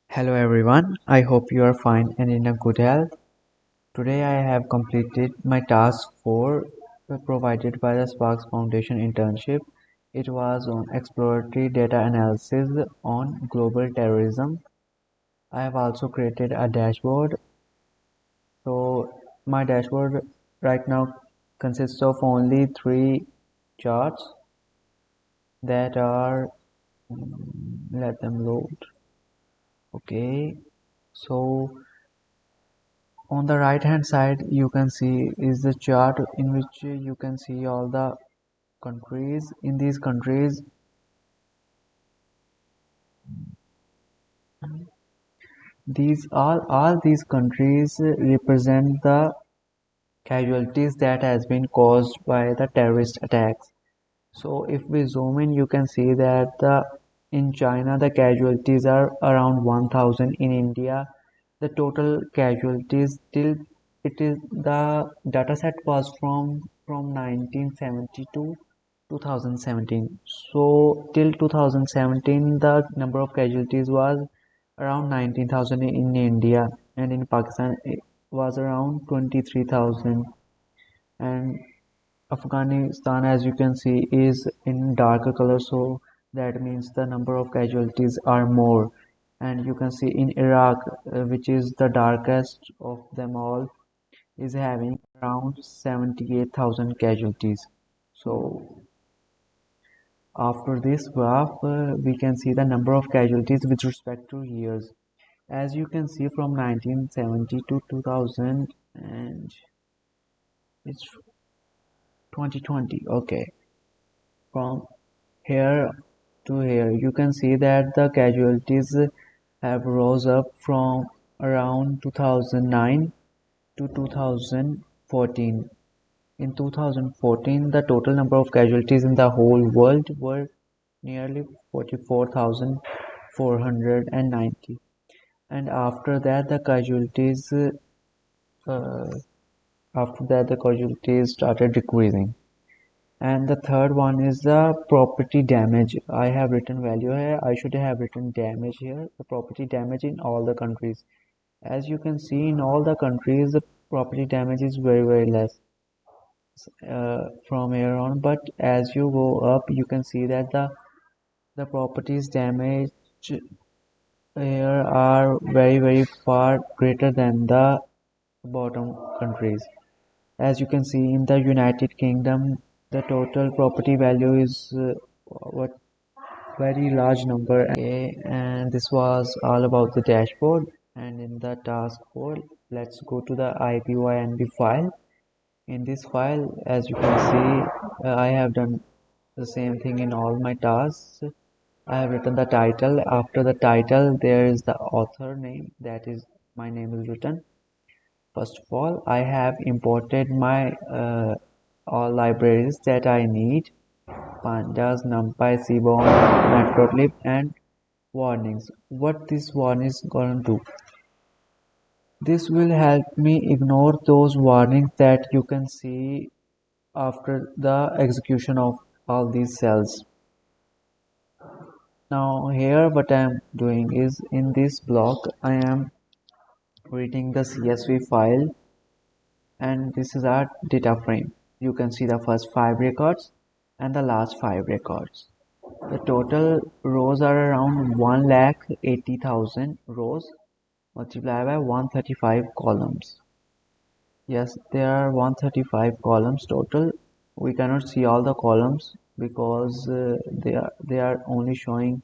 Hello everyone, I hope you are fine and in a good health. Today I have completed my task 4 provided by the SPARKS Foundation internship. It was on exploratory data analysis on global terrorism. I have also created a dashboard. So my dashboard right now consists of only 3 charts that are let them load. Okay, so on the right hand side you can see is the chart in which you can see all the countries. In these countries, all these countries represent the casualties that has been caused by the terrorist attacks. So if we zoom in, you can see that in China the casualties are around 1000. In India the total casualties till it is the data set was from 1970 to 2017. So till 2017 the number of casualties was around 19,000 in India, and in Pakistan it was around 23,000. And Afghanistan, as you can see, is in darker color, so that means the number of casualties are more. And you can see in Iraq, which is the darkest of them all, is having around 78,000 casualties. So after this graph, we can see the number of casualties with respect to years. As you can see, from 1970 to 2000, and it's 2020. Okay, from here to here, you can see that the casualties have rose up from around 2009 to 2014. In 2014, the total number of casualties in the whole world were nearly 44,490. And uh, after that the casualties started decreasing. And the third one is the property damage. I have written value here. I should have written damage here. The property damage in all the countries. As you can see, in all the countries, the property damage is very less from here on. But as you go up, you can see that the properties damage here are very far greater than the bottom countries. As you can see, in the United Kingdom, the total property value is what very large number. Okay, and this was all about the dashboard. And in the task 4, let's go to the IPYNB file. In this file, as you can see, I have done the same thing in all my tasks. I have written the title. After the title, there is the author name, that is my name is written. First of all, I have imported my all libraries that I need: pandas, numpy, seaborn, matplotlib, and warnings. What this warning is going to do? This will help me ignore those warnings that you can see after the execution of all these cells. Now here what I am doing is, in this block I am reading the CSV file, and this is our data frame. You can see the first 5 records and the last 5 records. The total rows are around 1,80,000 rows multiplied by 135 columns. Yes, there are 135 columns total. We cannot see all the columns because they are only showing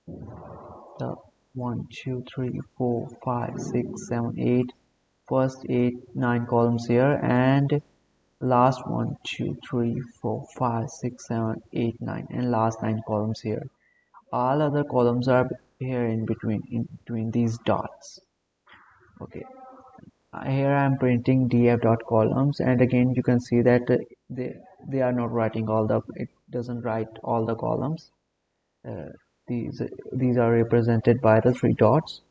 the 1, 2, 3, 4, 5, 6, 7, 8, first 8, 9 columns here, and last 1, 2, 3, 4, 5, 6, 7, 8, 9, and last 9 columns here. All other columns are here in between these dots. Okay, here I am printing df dot columns, and again you can see that they are not writing all the, it doesn't write all the columns. uh, these are represented by the 3 dots.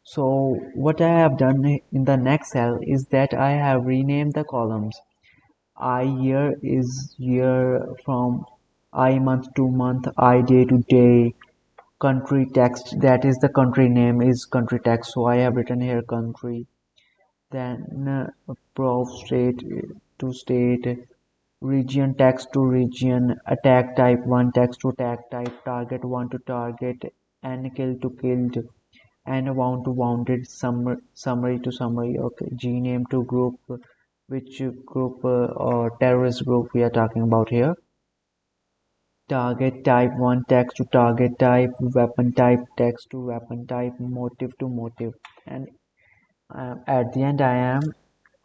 So what I have done in the next cell is that I have renamed the columns. I year is year, from I month to month, I day to day, country text, that is the country name is country text, so I have written here country. Then prof state to state, region text to region, attack type 1 text to attack type, target 1 to target, and kill to killed, and wound to wounded, summary to summary. Okay, gname to group, which group or terrorist group we are talking about here. Target type 1 text to target type, weapon type text to weapon type, motive to motive, and at the end I am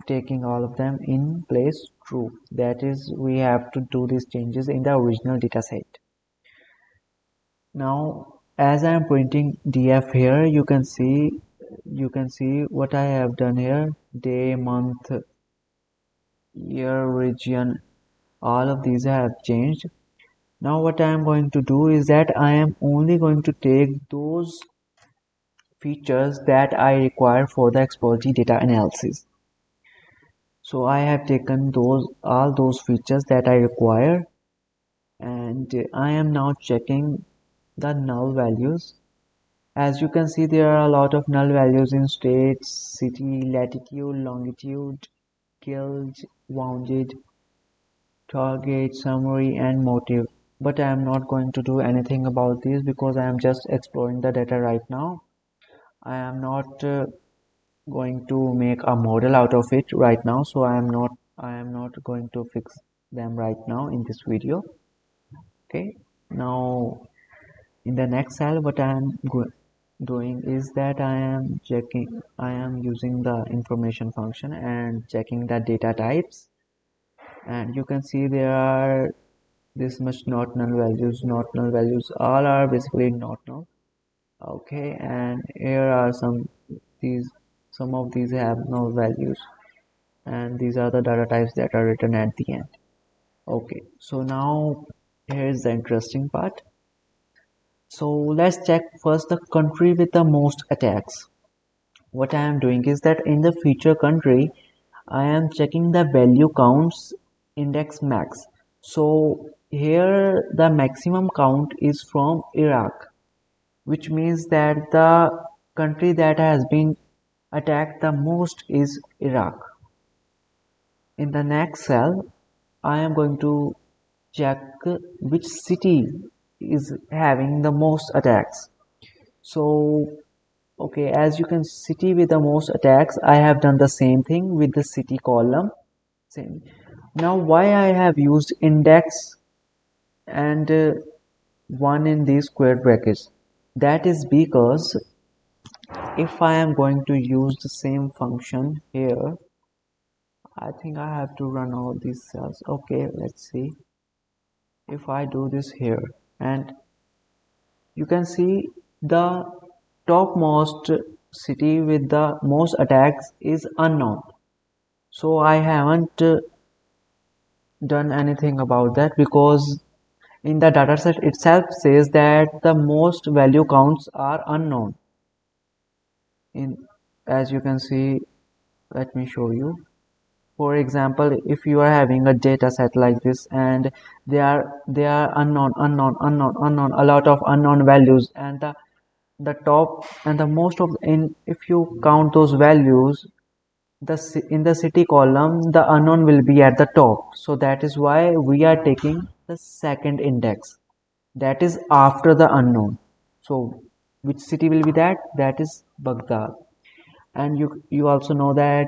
taking all of them in place true. That is, we have to do these changes in the original dataset. Now as I am printing df here, you can see what I have done here: day, month, year, region, all of these have changed. Now what I am going to do is that I am only going to take those features that I require for the exploratory data analysis. So I have taken all those features that I require, and I am now checking the null values. As you can see, there are a lot of null values in state, city, latitude, longitude, killed, wounded, target, summary, and motive. But I am not going to do anything about these because I am just exploring the data right now. I am not going to make a model out of it right now, so I am not going to fix them right now in this video. Okay, now in the next cell what I am doing is that I am using the information function and checking the data types, and you can see there are this much not null values, all are basically not null. Okay, and here are some of these have null values, and these are the data types that are written at the end. Okay, so now here's the interesting part. So let's check first the country with the most attacks. What I am doing is that in the feature country, I am checking the value counts index max. So here the maximum count is from Iraq, which means that the country that has been attacked the most is Iraq. In the next cell, I am going to check which city is having the most attacks. So okay, as you can city with the most attacks, I have done the same thing with the city column. Same. Now why I have used index and 1 in these square brackets? That is because if I am going to use the same function here, I think I have to run all these cells. Okay, let's see. If I do this here, and you can see the topmost city with the most attacks is unknown. So I haven't done anything about that because in the dataset itself says that the most value counts are unknown. As you can see, let me show you. For example, if you are having a data set like this and they are unknown, a lot of unknown values, and the top and the most of in if you count those values, in the city column the unknown will be at the top. So that is why we are taking the second index, that is after the unknown. So which city will be that? That is Baghdad. And you also know that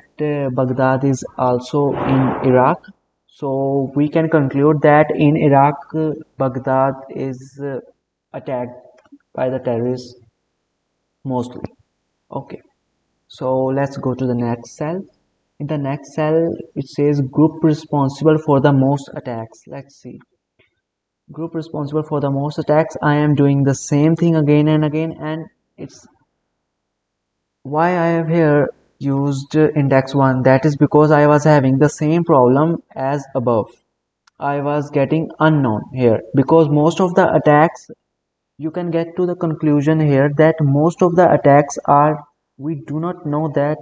Baghdad is also in Iraq. So we can conclude that in Iraq, Baghdad is attacked by the terrorists mostly. Okay, so let's go to the next cell. In the next cell, it says group responsible for the most attacks. Let's see. Group responsible for the most attacks. I am doing the same thing again and again, and it's why I have here used index 1. That is because I was having the same problem as above. I was getting unknown here because most of the attacks, you can get to the conclusion here that most of the attacks are, we do not know that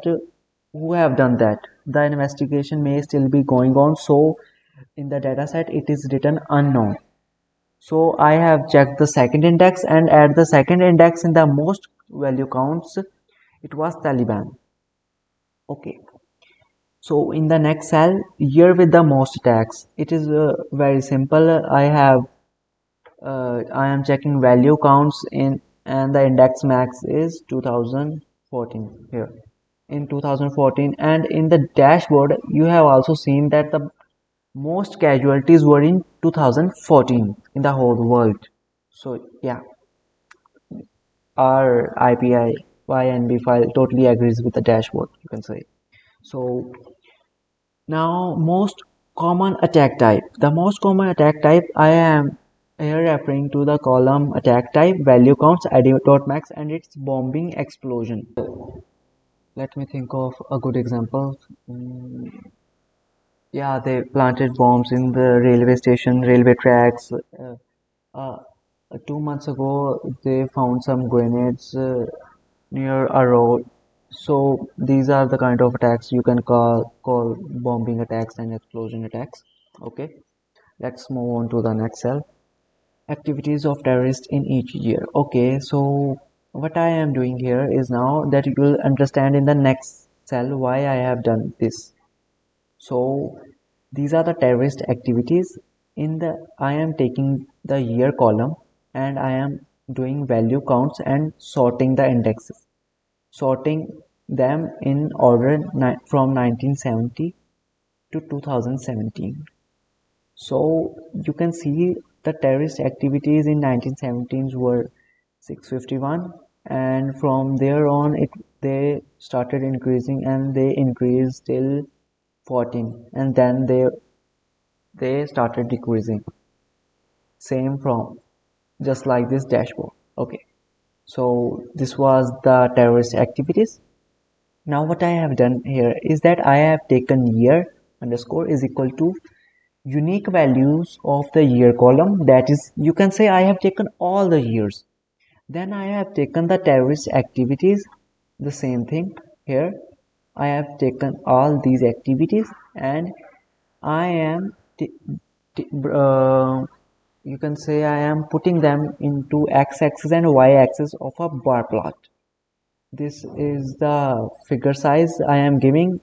who have done that. The investigation may still be going on, so in the dataset it is written unknown. So I have checked the second index, and at the second index in the most value counts, it was Taliban. Okay, so in the next cell, year with the most attacks, it is very simple. I am checking value counts in, and the index max is 2014 here in 2014. And in the dashboard you have also seen that the most casualties were in 2014 in the whole world. So yeah, our IPI file totally agrees with the dashboard, you can say. So now, most common attack type. The most common attack type, I am here referring to the column attack type, value counts, id.max, and its bombing explosion. Let me think of a good example. Yeah, they planted bombs in the railway station, railway tracks. Uh, 2 months ago, they found some grenades near a road. So these are the kind of attacks you can call bombing attacks and explosion attacks. Okay, let's move on to the next cell. Activities of terrorists in each year. Okay, so what I am doing here is now that you will understand in the next cell why I have done this. So these are the terrorist activities. In the I am taking the year column and I am doing value counts and sorting the indexes, sorting them in order from 1970 to 2017. So you can see the terrorist activities in 1917s were 651, and from there on they started increasing, and they increased till 14, and then they started decreasing. Same from just like this dashboard. Okay, so this was the terrorist activities. Now what I have done here is that I have taken year underscore is equal to unique values of the year column, that is you can say I have taken all the years. Then I have taken the terrorist activities, the same thing here. I have taken all these activities and I am you can say I am putting them into x-axis and y-axis of a bar plot. This is the figure size I am giving.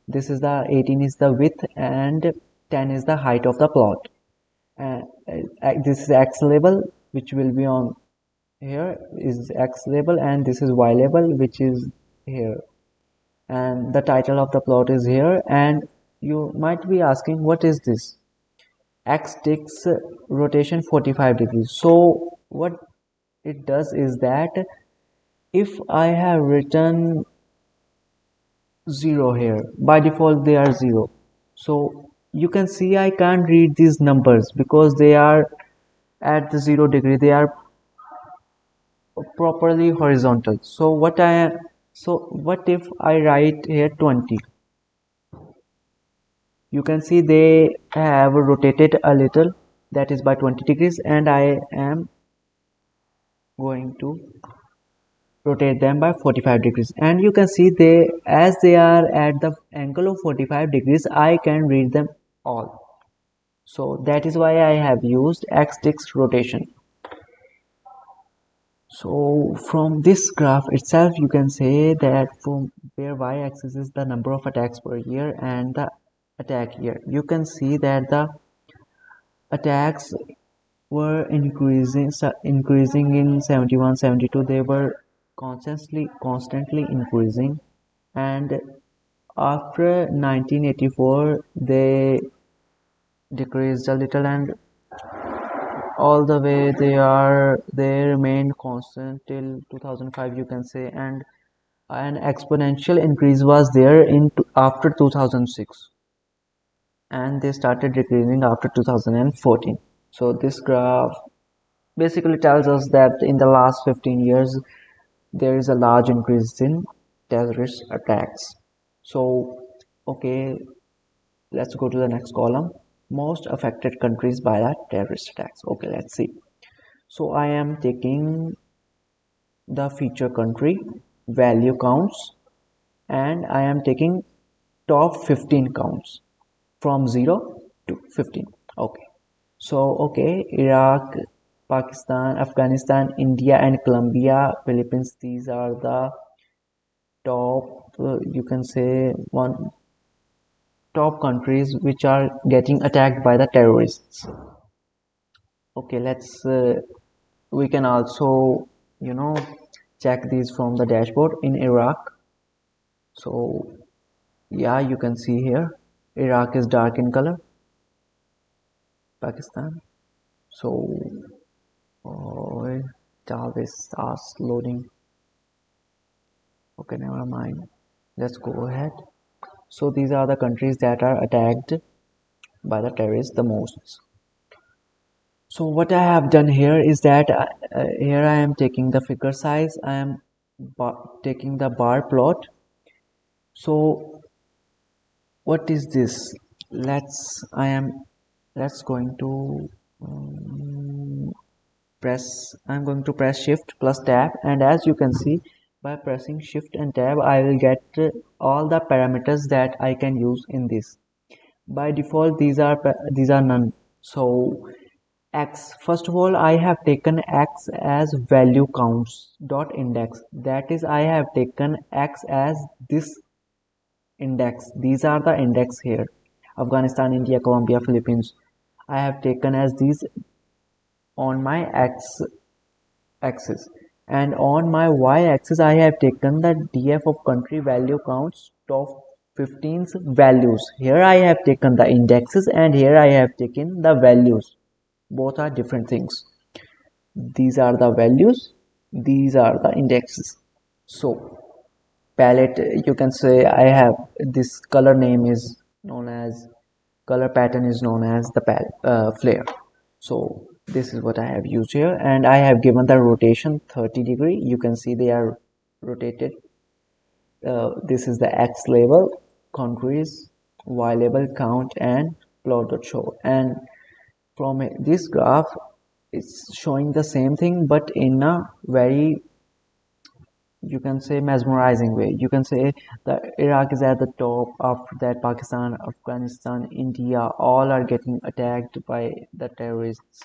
This is the 18 is the width and 10 is the height of the plot. This is x label which will be on here is x label, and this is y label which is here, and the title of the plot is here. And you might be asking, what is this? X takes rotation 45 degrees. So what it does is that if I have written 0 here, by default they are 0, so you can see I can't read these numbers because they are at the 0 degree, they are properly horizontal. So what if I write here 20? You can see they have rotated a little, that is by 20 degrees, and I am going to rotate them by 45 degrees, and you can see they, as they are at the angle of 45 degrees, I can read them all. So that is why I have used x-axis rotation. So from this graph itself you can say that from where y-axis is the number of attacks per year and the attack year, you can see that the attacks were increasing in 71 72. They were constantly increasing, and after 1984 they decreased a little, and all the way they remained constant till 2005, you can say. And an exponential increase was there in after 2006, and they started decreasing after 2014. So this graph basically tells us that in the last 15 years there is a large increase in terrorist attacks. So okay, let's go to the next column, most affected countries by the terrorist attacks. Okay, let's see. So I am taking the feature country value counts, and I am taking top 15 counts from 0 to 15. Okay, So okay, Iraq, Pakistan, Afghanistan, India, and Colombia, Philippines, these are the top, you can say, one top countries which are getting attacked by the terrorists. Okay, let's we can also, you know, check these from the dashboard in Iraq. So yeah, you can see here Iraq is dark in color, Pakistan. So oh, it always starts loading. Okay, never mind, let's go ahead. So these are the countries that are attacked by the terrorists the most. So what I have done here is that here I am taking the figure size, I am taking the bar plot. So what is this? Let's going to um, press I'm going to press shift plus tab, and as you can see, by pressing shift and tab I will get all the parameters that I can use in this. By default these are none. So x, first of all, I have taken x as value counts dot index, that is I have taken x as this index. These are the index here: Afghanistan, India, Colombia, Philippines. I have taken as these on my x axis, and on my y axis I have taken the df of country value counts top 15's values. Here I have taken the indexes and here I have taken the values. Both are different things. These are the values, these are the indexes. So palette, you can say, I have this color name is known as, color pattern is known as the flare. So this is what I have used here, and I have given the rotation 30-degree. You can see they are rotated. This is the x label, countries, y label, count, and plot.show. And from this graph, it's showing the same thing but in a very, you can say, mesmerizing way. You can say that Iraq is at the top, after that Pakistan, Afghanistan, India, all are getting attacked by the terrorists.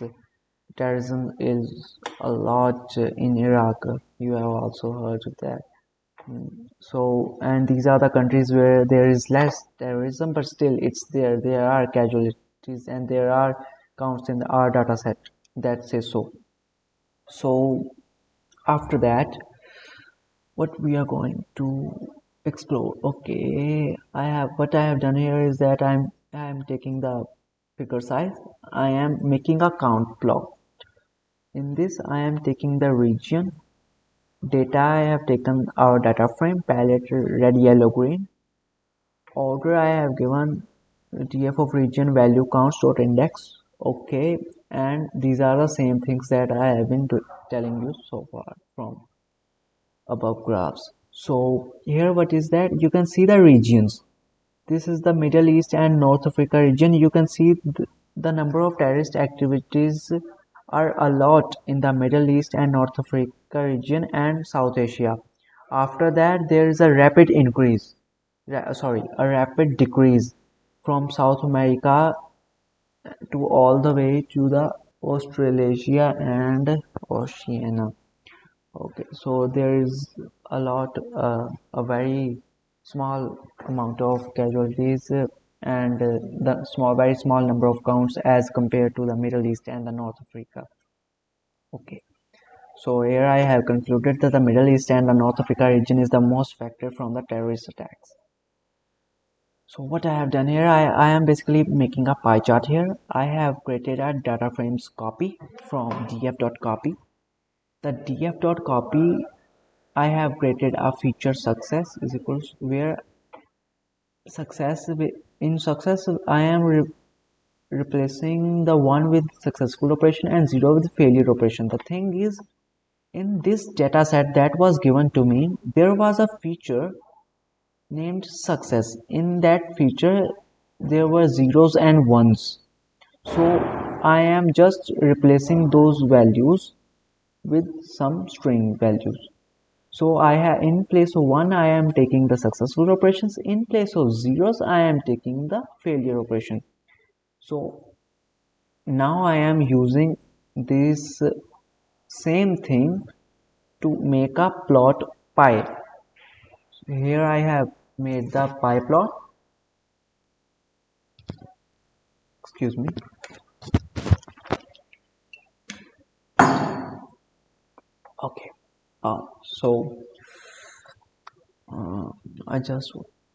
Terrorism is a lot in Iraq, you have also heard of that. So, and these are the countries where there is less terrorism, but still it's there are casualties and there are counts in our data set that say so. So after that, what we are going to explore. Okay, what I have done here is that I am taking the figure size. I am making a count plot. In this I am taking the region data. I have taken our data frame, palette, red, yellow, green. Order I have given df of region value counts dot index. Okay, and these are the same things that I have been telling you so far from above graphs. So here what is that? You can see the regions. This is the Middle East and North Africa region. You can see the number of terrorist activities are a lot in the Middle East and North Africa region and South Asia. After that there is a rapid increase, a rapid decrease from South America to all the way to the Australasia and Oceania. Okay, so there is a very small amount of casualties and very small number of counts as compared to the Middle East and the North Africa. Okay, so here I have concluded that the Middle East and the North Africa region is the most affected from the terrorist attacks. So what I have done here, I am basically making a pie chart here. I have created a data frames copy from df.copy. The df.copy, I have created a feature success is equals where success in success I am replacing the 1 with successful operation and 0 with failure operation. The thing is, in this data set that was given to me, there was a feature named success. In that feature there were zeros and ones. So I am just replacing those values with some string values. So I have, in place of 1 I am taking the successful operations, in place of zeros I am taking the failure operation. So Now I am using this same thing to make a plot pie. Here I have made the pie plot. Excuse me. Okay. So uh, I just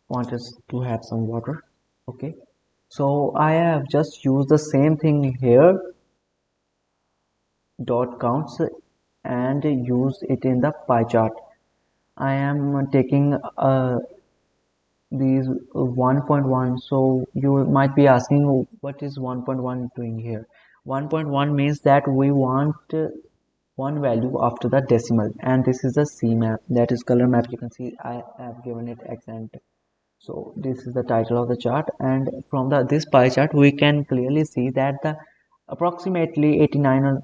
wanted to have some water. Okay. So I have just used the same thing here, dot counts, and use it in the pie chart. I am taking these 1.1. So you might be asking, what is 1.1 doing here? 1.1 means that we want one value after the decimal, and this is a C map, that is color map. You can see I have given it accent. So this is the title of the chart, and from the this pie chart we can clearly see that the approximately 89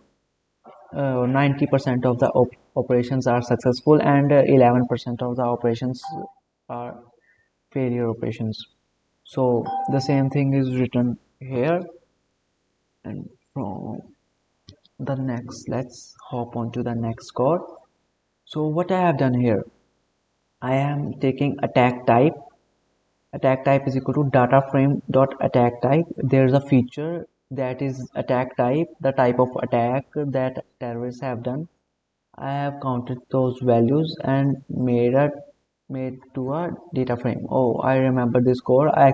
or 90% of the operations are successful, and 11% of the operations are failure operations. So the same thing is written here. And from the next, let's hop on to the next code. So what I have done here, I am taking attack type. Attack type is equal to data frame dot attack type. There's a feature that is attack type, the type of attack that terrorists have done. I have counted those values and made to a data frame. Oh, I remember this code. I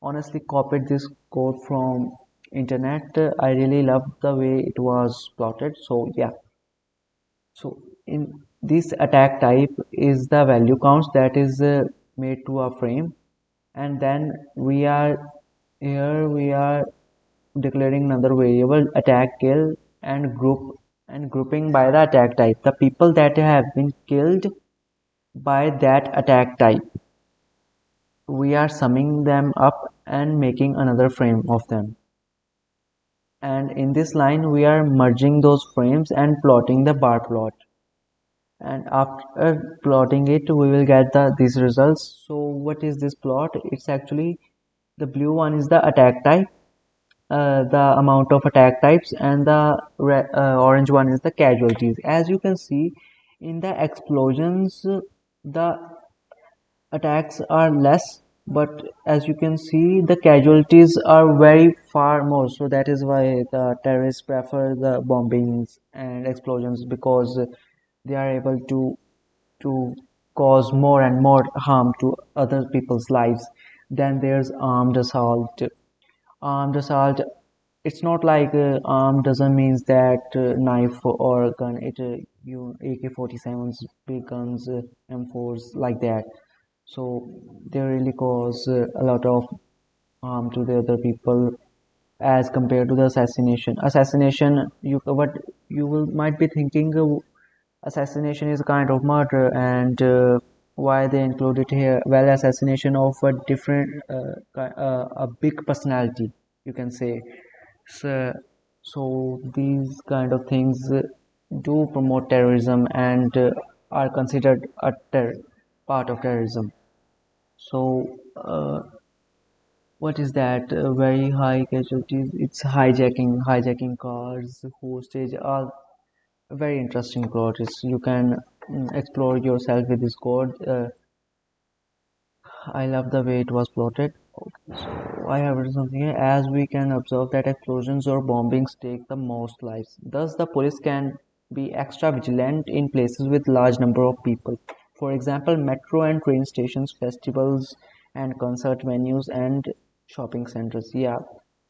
honestly copied this code from internet. I really loved the way it was plotted. So yeah. So in this attack type is the value counts that is made to a frame, and then we are declaring another variable attack kill and grouping by the attack type the people that have been killed by that attack type. We are summing them up and making another frame of them, and in this line we are merging those frames and plotting the bar plot, and after plotting it we will get these results. So what is this plot? It's actually the blue one is the attack type, the amount of attack types, and the orange one is the casualties. As you can see in the explosions, the attacks are less, but as you can see the casualties are very far more. So that is why the terrorists prefer the bombings and explosions, because they are able to cause more and more harm to other people's lives. Then there's armed assault. Armed assault, it's not like armed doesn't means that knife or gun. It you AK-47s, big guns, M4s, like that. So they really cause a lot of harm to the other people as compared to the assassination. Assassination, you will might be thinking, assassination is a kind of murder, and why they include it here? Well, assassination of a different, a big personality, you can say. So, so these kind of things do promote terrorism, and are considered a part of terrorism. So, what is that? Very high casualties. It's hijacking cars, hostage, all very interesting code. You can explore yourself with this code. I love the way it was plotted. Okay, so I have written something here. As we can observe that explosions or bombings take the most lives. Thus, the police can be extra vigilant in places with large number of people. For example, metro and train stations, festivals and concert venues, and shopping centers. Yeah,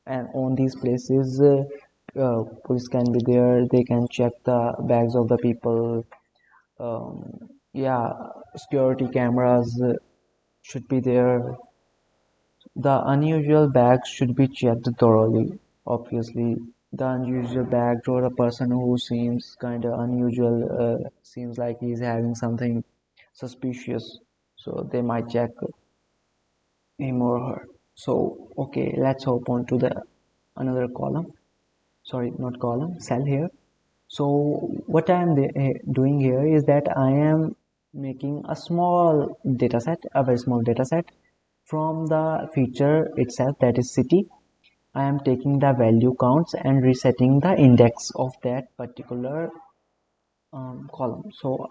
and on these places, police can be there. They can check the bags of the people. Yeah, security cameras should be there. The unusual bags should be checked thoroughly. Obviously, the unusual bag, or a person who seems kind of unusual, seems like he's having something suspicious, so they might check him or her. So, okay, let's hop on to the another column. Sorry, not column, cell here. So what I am doing here is that I am making a small data set, a very small data set from the feature itself, that is city. I am taking the value counts and resetting the index of that particular column. So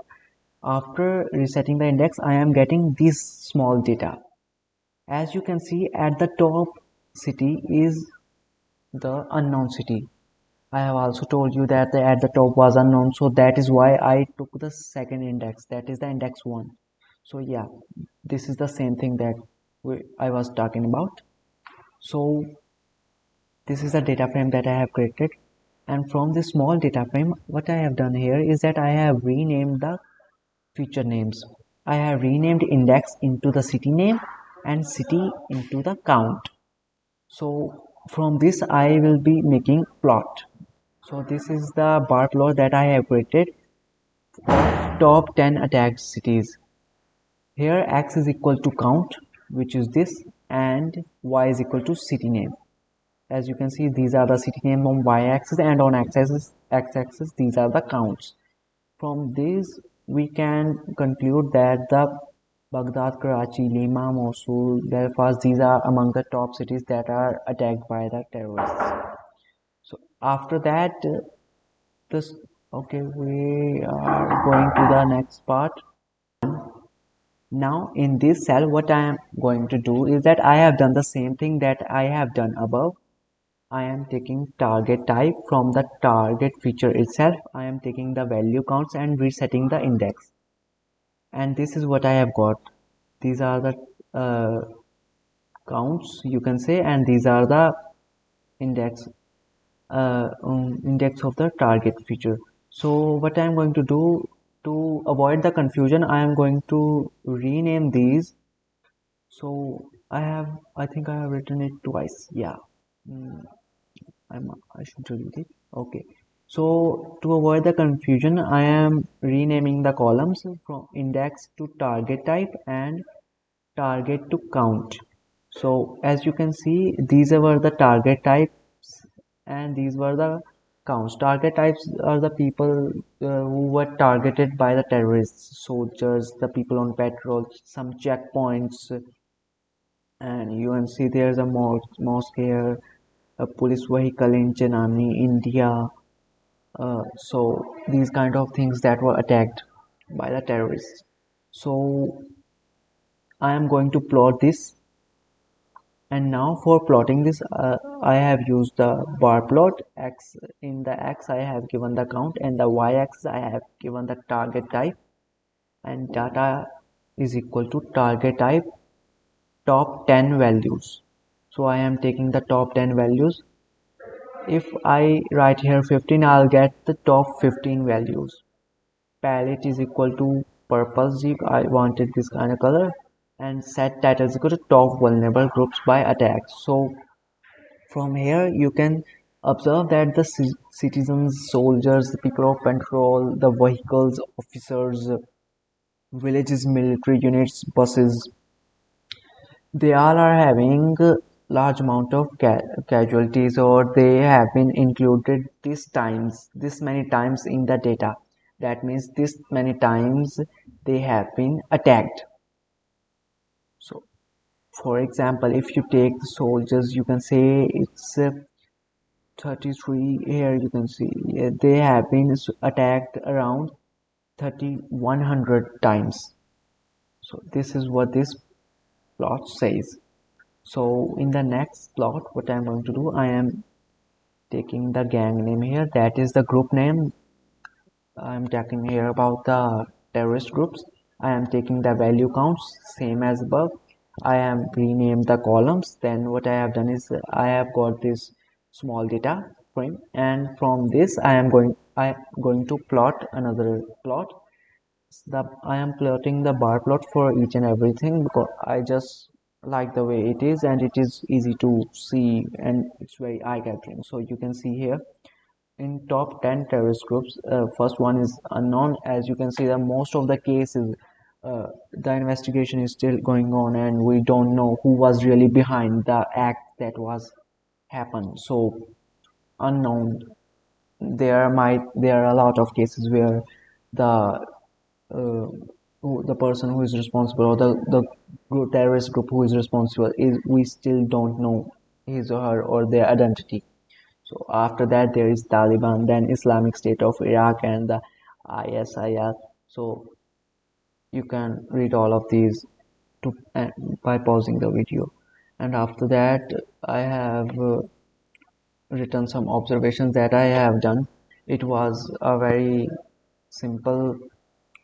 after resetting the index, I am getting this small data. As you can see, at the top city is the unknown city. I have also told you that at the top was unknown, so that is why I took the second index, that is the index 1. So yeah, this is the same thing that I was talking about. So this is the data frame that I have created, and from this small data frame what I have done here is that I have renamed the feature names. I have renamed index into the city name and city into the count. So from this I will be making plot. So this is the bar plot that I have created of top 10 attacked cities. Here x is equal to count, which is this, and y is equal to city name. As you can see, these are the city name on y-axis, and on x-axis these are the counts. From this we can conclude that the Baghdad, Karachi, Lima, Mosul, Belfast, these are among the top cities that are attacked by the terrorists. So after that, this okay, we are going to the next part. Now in this cell, what I am going to do is that I have done the same thing that I have done above. I am taking target type from the target feature itself. I am taking the value counts and resetting the index. And this is what I have got. These are the counts, you can say, and these are the index index of the target feature. So what I am going to do to avoid the confusion, I am going to rename these. So I think I have written it twice. Yeah. Mm, I should delete it. Okay. So to avoid the confusion, I am renaming the columns from index to target type and target to count. So as you can see, these were the target types and these were the counts. Target types are the people who were targeted by the terrorists, soldiers, the people on patrol, some checkpoints, and you can see there's a mosque here, a police vehicle in Chenani, India. So these kind of things that were attacked by the terrorists. So I am going to plot this, and now for plotting this, I have used the bar plot. X in the X I have given the count, and the Y axis I have given the target type, and data is equal to target type top 10 values. So I am taking the top 10 values. If I write here 15, I'll get the top 15 values. Palette is equal to purpose Jeep. I wanted this kind of color, and set title is equal to top vulnerable groups by attacks. So from here you can observe that the citizens, soldiers, the people of patrol, the vehicles, officers, villages, military units, buses, they all are having large amount of casualties, or they have been included this many times in the data. That means this many times they have been attacked. So for example, if you take the soldiers, you can say it's 33. Here you can see they have been attacked around 3100 times. So this is what this plot says. So in the next plot, what I'm going to do, I am taking the gang name here, that is the group name. I'm talking here about the terrorist groups. I am taking the value counts same as above. I am renamed the columns. Then what I have done is I have got this small data frame, and from this I am going to plot another plot. I am plotting the bar plot for each and everything because I just like the way it is, and it is easy to see, and it's very eye-catching. So you can see here in top 10 terrorist groups, first one is unknown. As you can see, the most of the cases, the investigation is still going on, and we don't know who was really behind the act that was happened. So unknown. There are a lot of cases where the the person who is responsible, or the terrorist group who is responsible, is we still don't know. his or her or their identity. So after that there is Taliban, then Islamic State of Iraq and the ISIL. So you can read all of these to by pausing the video. And after that I have written some observations that I have done. It was a very simple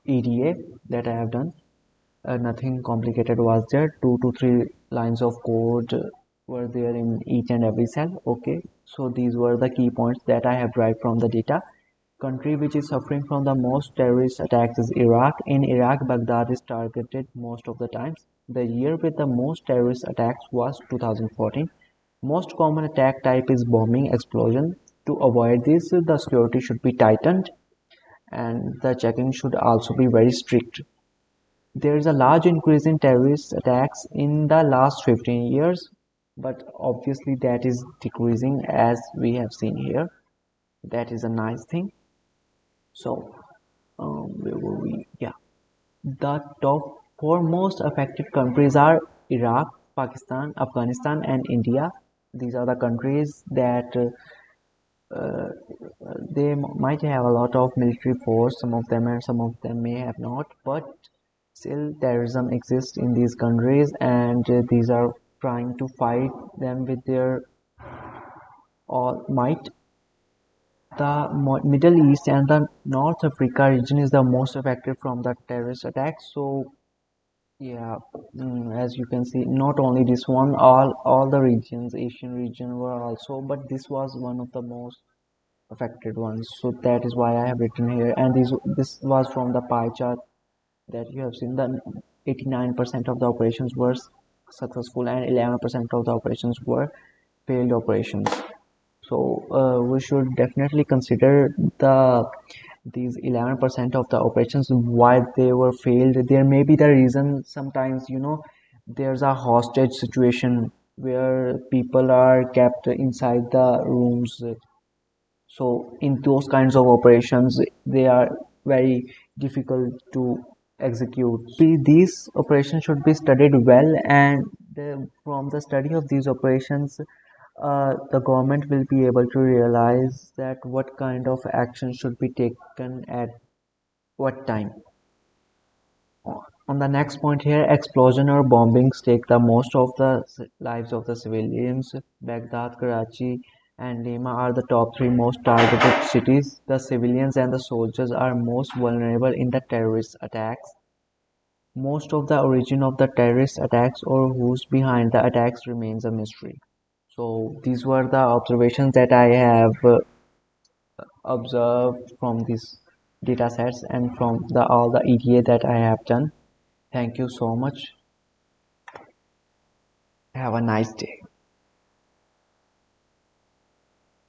EDA that I have done. Nothing complicated was there. 2 to 3 lines of code were there in each and every cell. Okay, so these were the key points that I have derived from the data. Country which is suffering from the most terrorist attacks is Iraq. In Iraq, Baghdad is targeted most of the times. The year with the most terrorist attacks was 2014. Most common attack type is bombing explosion. To avoid this, the security should be tightened and the checking should also be very strict. There is a large increase in terrorist attacks in the last 15 years, but obviously that is decreasing as we have seen here. That is a nice thing. So, where were we? Yeah, the top four most affected countries are Iraq, Pakistan, Afghanistan, and India. These are the countries that they might have a lot of military force, some of them, and some of them may have not, but still terrorism exists in these countries, and these are trying to fight them with their all might. The Middle East and the North Africa region is the most affected from the terrorist attacks. So yeah, as you can see, not only this one, all the regions, Asian region were also, but this was one of the most affected ones. So that is why I have written here, and this was from the pie chart that you have seen. That 89% of the operations were successful and 11% of the operations were failed operations. So we should definitely consider these 11% of the operations why they were failed. There may be the reason. Sometimes there's a hostage situation where people are kept inside the rooms. So in those kinds of operations, they are very difficult to execute. These operations should be studied well, and from the study of these operations, the government will be able to realize that what kind of action should be taken at what time. On the next point here, explosion or bombings take the most of the lives of the civilians. Baghdad, Karachi, and Lima are the top three most targeted cities. The civilians and the soldiers are most vulnerable in the terrorist attacks. Most of the origin of the terrorist attacks or who's behind the attacks remains a mystery. So these were the observations that I have observed from these data sets and from all the EDA that I have done. Thank you so much. Have a nice day.